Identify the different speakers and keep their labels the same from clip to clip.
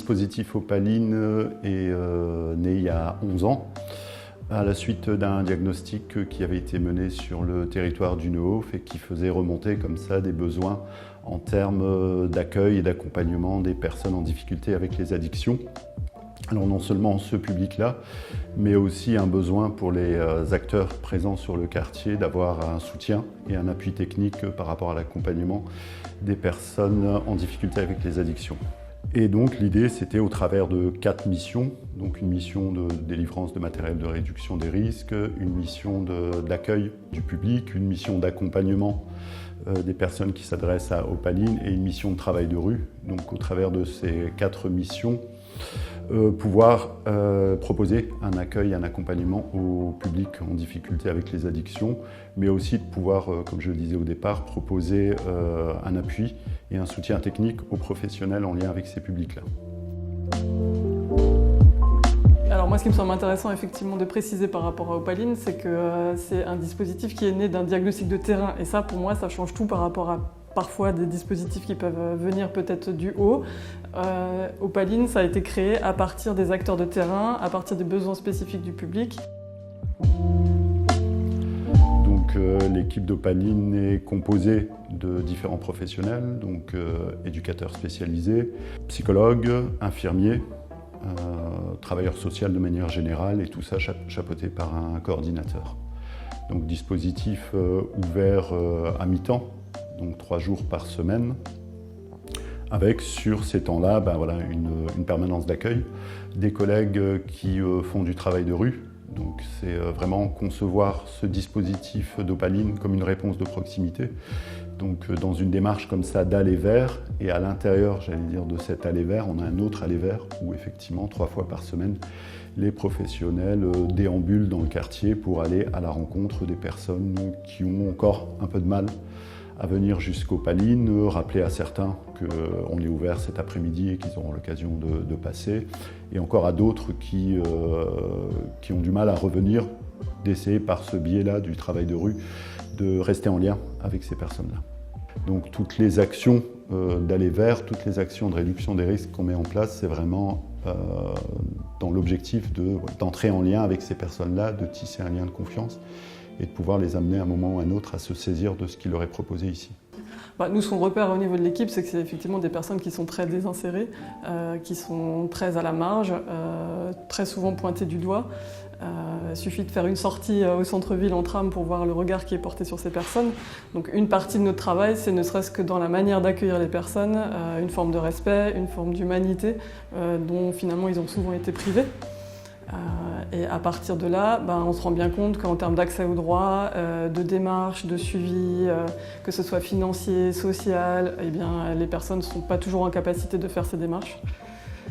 Speaker 1: dispositif Opaline est né il y a 11 ans, à la suite d'un diagnostic qui avait été mené sur le territoire du Neuhof et qui faisait remonter comme ça des besoins en termes d'accueil et d'accompagnement des personnes en difficulté avec les addictions. Alors non seulement ce public-là, mais aussi un besoin pour les acteurs présents sur le quartier d'avoir un soutien et un appui technique par rapport à l'accompagnement des personnes en difficulté avec les addictions. Et donc l'idée, c'était au travers de 4 missions, donc une mission de délivrance de matériel de réduction des risques, une mission d'accueil du public, une mission d'accompagnement des personnes qui s'adressent à Opaline et une mission de travail de rue. Donc au travers de ces 4 missions, pouvoir proposer un accueil, un accompagnement au public en difficulté avec les addictions, mais aussi de pouvoir, comme je le disais au départ, proposer un appui et un soutien technique aux professionnels en lien avec ces publics-là.
Speaker 2: Alors moi, ce qui me semble intéressant effectivement de préciser par rapport à Opaline, c'est que c'est un dispositif qui est né d'un diagnostic de terrain. Et ça, pour moi, ça change tout par rapport à parfois des dispositifs qui peuvent venir peut-être du haut. Opaline, ça a été créé à partir des acteurs de terrain, à partir des besoins spécifiques du public.
Speaker 1: Donc l'équipe d'Opaline est composée de différents professionnels, donc éducateurs spécialisés, psychologues, infirmiers, travailleurs sociaux de manière générale, et tout ça chapeauté par un coordinateur. Donc dispositif ouvert à mi-temps, donc 3 jours par semaine, avec sur ces temps-là une permanence d'accueil, des collègues qui font du travail de rue. Donc c'est vraiment concevoir ce dispositif d'Opaline comme une réponse de proximité. Donc dans une démarche comme ça d'aller vers, et à l'intérieur, j'allais dire, de cet aller vers, on a un autre aller vers où effectivement 3 fois par semaine, les professionnels déambulent dans le quartier pour aller à la rencontre des personnes qui ont encore un peu de mal à venir jusqu'Opaline, rappeler à certains qu'on est ouvert cet après-midi et qu'ils auront l'occasion de passer, et encore à d'autres qui ont du mal à revenir, d'essayer par ce biais-là du travail de rue de rester en lien avec ces personnes-là. Donc toutes les actions d'aller vers, toutes les actions de réduction des risques qu'on met en place, c'est vraiment dans l'objectif d'entrer en lien avec ces personnes-là, de tisser un lien de confiance et de pouvoir les amener à un moment ou à un autre à se saisir de ce qui leur est proposé ici.
Speaker 2: Nous, ce qu'on repère au niveau de l'équipe, c'est que c'est effectivement des personnes qui sont très désinsérées, qui sont très à la marge, très souvent pointées du doigt. Il suffit de faire une sortie au centre-ville en tram pour voir le regard qui est porté sur ces personnes. Donc une partie de notre travail, c'est ne serait-ce que dans la manière d'accueillir les personnes, une forme de respect, une forme d'humanité dont finalement ils ont souvent été privés. Et à partir de là, on se rend bien compte qu'en termes d'accès aux droits, de démarches, de suivi, que ce soit financier, social, les personnes ne sont pas toujours en capacité de faire ces démarches.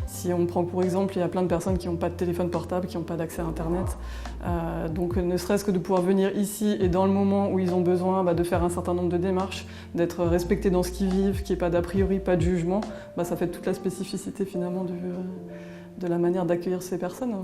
Speaker 2: Si on prend pour exemple, il y a plein de personnes qui n'ont pas de téléphone portable, qui n'ont pas d'accès à Internet. Donc ne serait-ce que de pouvoir venir ici et dans le moment où ils ont besoin de faire un certain nombre de démarches, d'être respectés dans ce qu'ils vivent, qu'il n'y ait pas d'a priori, pas de jugement, ça fait toute la spécificité finalement de la manière d'accueillir ces personnes.